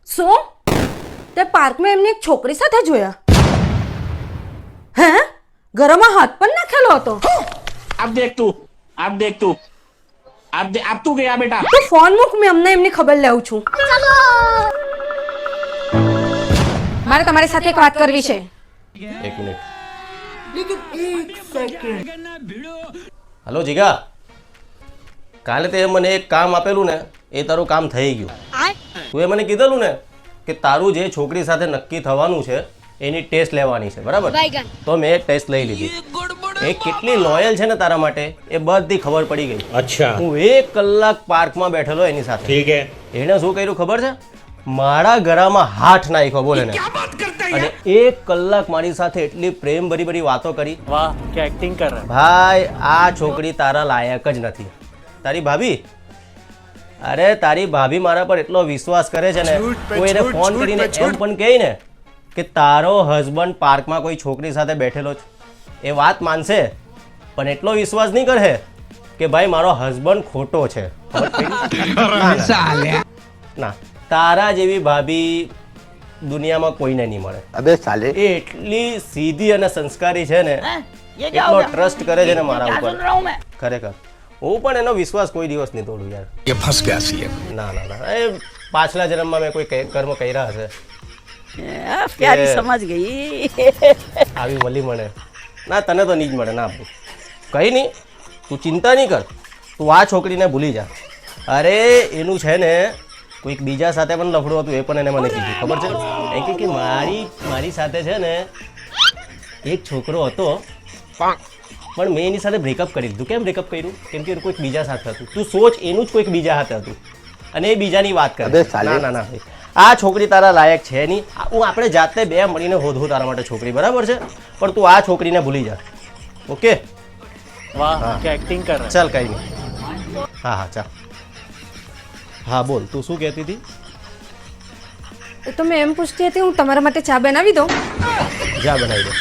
શું? તે પાર્કમાં એમની એક છોકરી સાથે જોયા? હે? ઘરમાં હાથ પણ નાખેલો હતો? अब देख तू अब तू गया बेटा। તું ફોન મૂક, મેં અમને એમની ખબર લેવું છું. મારે તમારી સાથે એક વાત કરવી છે. એક મિનિટ. હલો જીગા, કાલે તે મને એક કામ આપેલું ને એ તારું કામ થઈ ગયું. તું એ મને કીધેલું ને કે તારું જે છોકરી સાથે નક્કી થવાનું છે એની ટેસ્ટ લેવાની છે, બરાબર? તો મેં એક ટેસ્ટ લઈ લીધી. એ કેટલી લોયલ છે ને તારા માટે એ બધી ખબર પડી ગઈ. अच्छा હું 1 કલાક પાર્કમાં બેઠેલો એની સાથે. ठीक है એણે શું કર્યું ખબર છે? મારા ગળામાં હાથ નાખ્યો, બોલે ને. અને 1 કલાક મારી સાથે એટલી પ્રેમ ભરી વાતો કરી. वाह क्या एक्टिंग कर रहा ભાઈ આ છોકરી તારા લાયક જ નથી. તારી ભાભી, અરે તારી ભાભી મારા પર એટલો વિશ્વાસ કરે છે ને, કોઈ એને ફોન કરીને એમ પણ કહે ને કે તારો હસબન્ડ પાર્કમાં કોઈ છોકરી સાથે બેઠેલો છે, એ વાત માનશે, પણ એટલો વિશ્વાસ નહીં કરે કે ભાઈ મારો હસબન્ડ ખોટો છે. ખબર પડી? ના, તારા જેવી ભાભી દુનિયામાં કોઈને નહીં મળે. अबे साले એ એટલી સીધી અને સંસ્કારી છે ને, એટલો ટ્રસ્ટ કરે છે ને મારા ઉપર, ખરેખર હું પણ એનો વિશ્વાસ કોઈ દિવસ નહીં તોડું યાર. ये फंस गया सीएम ના ના ના, એ પાછલા જન્મમાં મેં કોઈ કર્મ કર્યા હશે. प्यारी કે समझ गई આવી મળી મળે. ના તને તો નહીં જ મળે. ના ભાઈ કંઈ નહીં, તું ચિંતા નહીં કર, તું આ છોકરીને ભૂલી જા. અરે એનું છે ને કોઈક બીજા સાથે પણ લફડું હતું, એ પણ એને મને કીધું. ખબર છે? એ કે મારી સાથે છે ને એક છોકરો હતો, પણ મેં એની સાથે બ્રેકઅપ કરી દીધું. કેમ બ્રેકઅપ કર્યું? કેમ કે એનું કોઈક બીજા સાથે હતું. તું સોચ, એનું જ કોઈક બીજા સાથે હતું અને એ બીજાની વાત કરે. અબે સાલે. ના ના ના ભાઈ, આ છોકરી તારા લાયક છે નહીં. હું આપણે જાતે બે મળીને હોધું તારા માટે છોકરી, બરાબર છે? પણ તું આ છોકરીને ભૂલી જા. ઓકે? वाह हाँ। क्या एक्टिंग कर रहा ચાલ કંઈ નહીં. હા હા ચાલ. હા બોલ, તું શું કહેતી હતી? એ તો મેં એમ પૂછતી હતી, હું તમારા માટે ચા બનાવી દઉં? જા બનાવી દે.